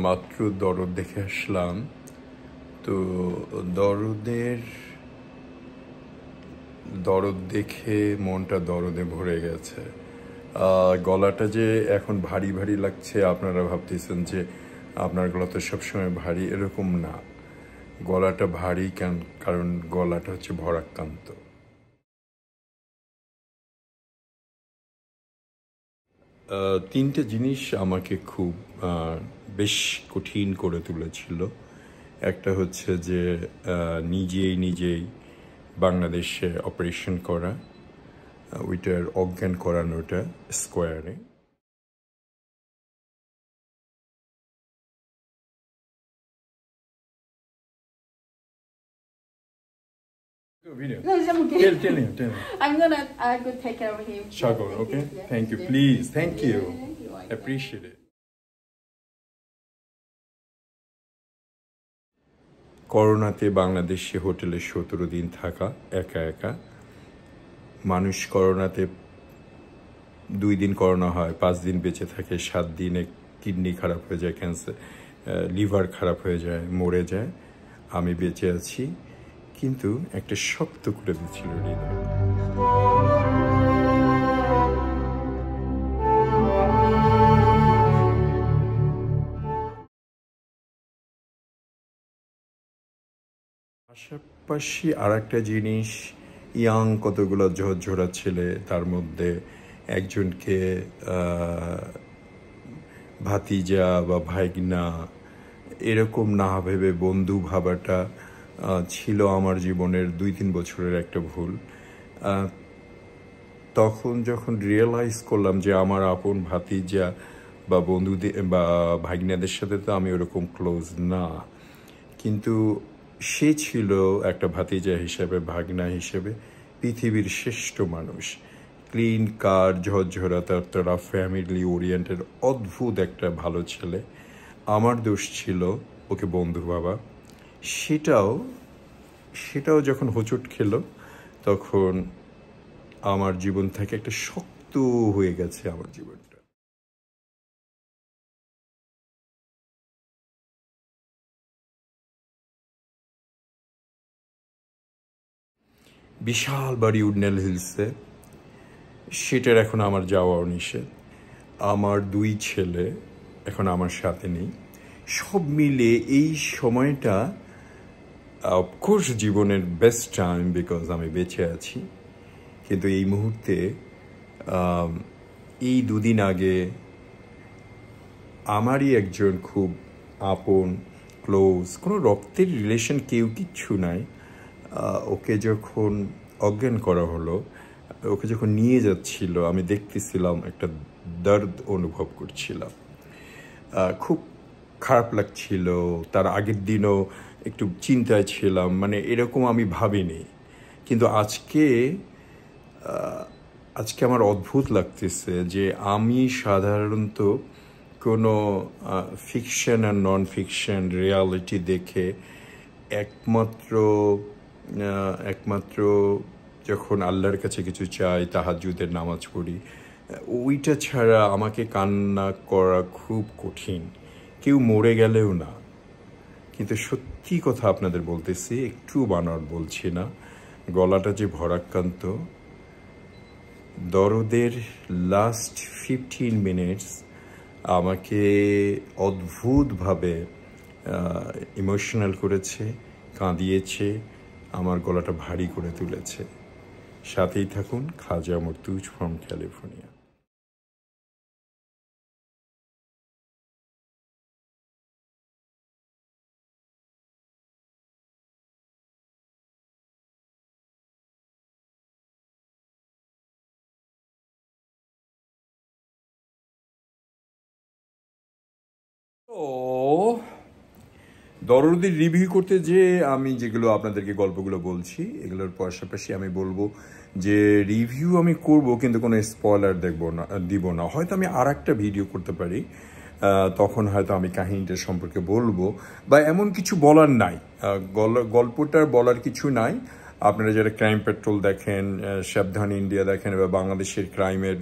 মাত্র দরদ দেখে আসলাম। তো দরদ দেখে মনটা দরদে ভরে গেছে। গলাটা যে এখন ভারী ভারী লাগছে, আপনারা ভাবতেছেন যে আপনার গলা তো সবসময় ভারী, এরকম না। গলাটা ভারী কারণ গলাটা হচ্ছে ভরাক্রান্ত। তিনটে জিনিস আমাকে খুব বেশ কঠিন করে তুলেছিল। একটা হচ্ছে যে নিজেই বাংলাদেশে অপারেশন করা, ওইটার অজ্ঞান করানোটা স্কোয়ারে। Video. No, I'm okay. Tell me. I'm gonna take care of him. Shagun, okay? Yeah. Thank you. Please, thank you. You're welcome. Appreciate it. করোনাতে বাংলাদেশে হোটেলে 17 দিন থাকা একা। মানুষ করোনাতে 2 দিন করোনা হয়, 5 দিন বেঁচে থাকে, 7 দিনে কিডনি খারাপ হয়ে যায়, ক্যান্সার, লিভার খারাপ হয়ে যায়, মরে যায়। আমি বেঁচে আছি, কিন্তু একটা শক্ত করে দিচ্ছিল হৃদয়। পাশাপাশি আর একটা জিনিস, ইয়াং কতগুলো ঝরঝরা ছেলে, তার মধ্যে একজনকে ভাতিজা বা ভাইগনা এরকম না ভেবে বন্ধু ভাবাটা ছিল আমার জীবনের 2-3 বছরের একটা ভুল। তখন যখন রিয়েলাইজ করলাম যে আমার আপন ভাতিজা বা বন্ধুদের বা ভাগিনাদের সাথে তো আমি ওরকম ক্লোজ না, কিন্তু সে ছিল একটা ভাতিজা হিসেবে, ভাগনা হিসেবে পৃথিবীর শ্রেষ্ঠ মানুষ। ক্লিন কার, ঝরঝরা তারা, ফ্যামিলি ওরিয়েন্টেড, অদ্ভুত একটা ভালো ছেলে। আমার দোষ ছিল ওকে বন্ধু ভাবা। সেটাও যখন হোঁচট খেলো, তখন আমার জীবন থেকে একটা শক্ত হয়ে গেছে আমার জীবনটা। বিশাল বাড়ি উডনেল হিলসে, সেটার এখন আমার যাওয়া নিষেধ। আমার 2 ছেলে এখন আমার সাথে নেই। সব মিলে এই সময়টা অফকোর্স জীবনের বেস্ট টাইম, বিকজ আমি বেঁচে আছি। কিন্তু এই মুহূর্তে এই 2 দিন আগে আমারই একজন খুব আপন, ক্লোজ, কোনো রক্তের রিলেশন কেউ কিচ্ছু নাই, ওকে যখন অজ্ঞান করা হলো, ওকে যখন নিয়ে যাচ্ছিল, আমি দেখতেছিলাম, একটা দর্দ অনুভব করছিলাম, খুব খারাপ লাগছিল। তার আগের দিনও একটু চিন্তায় ছিলাম, মানে এরকম আমি ভাবিনি। কিন্তু আজকে আমার অদ্ভুত লাগতেছে যে আমি সাধারণত কোনো ফিকশন আর নন ফিকশন রিয়ালিটি দেখে একমাত্র যখন আল্লাহর কাছে কিছু চাই, তাহাজ্জুদের নামাজ পড়ি, ওইটা ছাড়া আমাকে কান্না করা খুব কঠিন। কেউ মরে গেলেও না। কিন্তু সত্যি কথা আপনাদের বলতেছি, একটু বানার বলছি না, গলাটা যে ভরাক্রান্ত। দরদের লাস্ট 15 মিনিটস আমাকে অদ্ভুতভাবে ইমোশনাল করেছে, কাঁদিয়েছে, আমার গলাটা ভারী করে তুলেছে। সাথেই থাকুন, খাজা মর্তুজ ফ্রম ক্যালিফোর্নিয়া। ও দরদের রিভিউ করতে যে আমি যেগুলো আপনাদেরকে গল্পগুলো বলছি, এগুলোর পাশাপাশি আমি বলবো যে রিভিউ আমি করব, কিন্তু কোনো স্পয়লার দিব না। হয়তো আমি আর একটা ভিডিও করতে পারি, তখন হয়তো আমি কাহিনীটা সম্পর্কে বলবো, বা এমন কিছু বলার নাই, গল্পটার বলার কিছু নাই। আপনারা যারা ক্রাইম পেট্রোল দেখেন, সাবধান ইন্ডিয়া দেখেন, বা বাংলাদেশের ক্রাইমের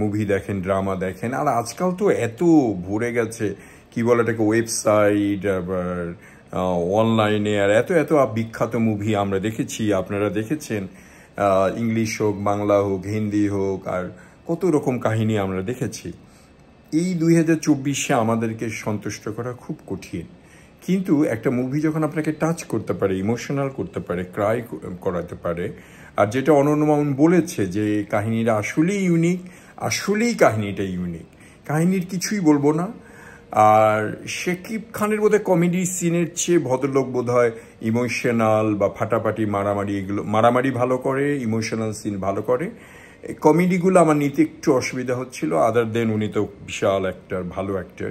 মুভি দেখেন, ড্রামা দেখেন, আর আজকাল তো এত ভরে গেছে, কি বলে এটাকে, ওয়েবসাইট, আবার অনলাইনে, আর এত এত বিখ্যাত মুভি আমরা দেখেছি, আপনারা দেখেছেন, ইংলিশ হোক, বাংলা হোক, হিন্দি হোক, আর কত রকম কাহিনী আমরা দেখেছি। এই 2024-এ আমাদেরকে সন্তুষ্ট করা খুব কঠিন, কিন্তু একটা মুভি যখন আপনাকে টাচ করতে পারে, ইমোশনাল করতে পারে, ক্রাই করাতে পারে, আর যেটা অনন্য মামুন বলেছে যে কাহিনীটা আসলেই ইউনিক, আসলেই কাহিনীটা ইউনিক, কাহিনীর কিছুই বলবো না। আর শাকিব খানের বোধহয় কমেডি সিনের চেয়ে ভদ্রলোক বোধহয় ইমোশনাল বা ফাটাফাটি মারামারি, এগুলো মারামারি ভালো করে, ইমোশনাল সিন ভালো করে। কমেডিগুলো আমার নিতে একটু অসুবিধা হচ্ছিল, আদার দেন উনি তো বিশাল অ্যাক্টর, ভালো actor.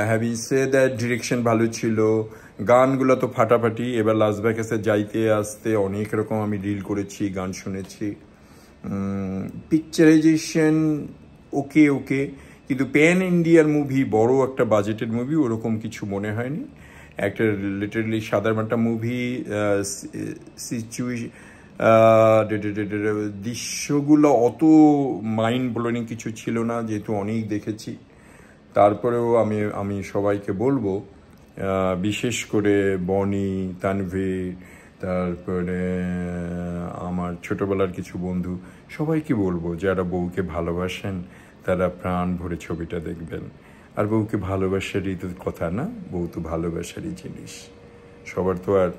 Having said that, direction ভালো ছিল, গানগুলো তো ফাটাফাটি। এবার লাস ভেগাসে যাইতে আসতে অনেক রকম আমি রিল করেছি, গান শুনেছি। পিকচারাইজেশন ওকে ওকে, কিন্তু প্যান ইন্ডিয়ার মুভি, বড় একটা বাজেটের মুভি ওরকম কিছু মনে হয়নি। একটা লিটারালি সাধারণ একটা মুভি, দৃশ্যগুলো অত মাইন্ড ব্লোয়িং কিছু ছিল না, যেহেতু অনেক দেখেছি। তারপরেও আমি সবাইকে বলবো, বিশেষ করে বনি, তানভীর, তারপরে আমার ছোটবেলার কিছু বন্ধু, সবাইকে বলবো যারা বউকে ভালোবাসেন তারা প্রাণ ভরে ছবিটা দেখবেন। আর বউকে ভালোবাসারই তো কথা না, বউ তো ভালোবাসারই জিনিস, সবার তো আর।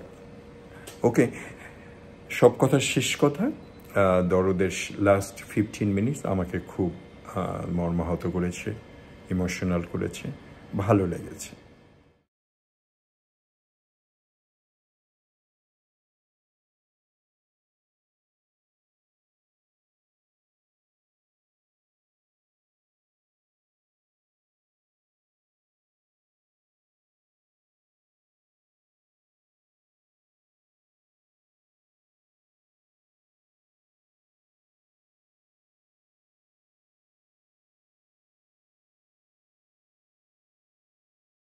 ওকে, সব কথার শেষ কথা, দরদের লাস্ট 15 মিনিটস আমাকে খুব মর্মাহত করেছে, ইমোশনাল করেছে, ভালো লেগেছে।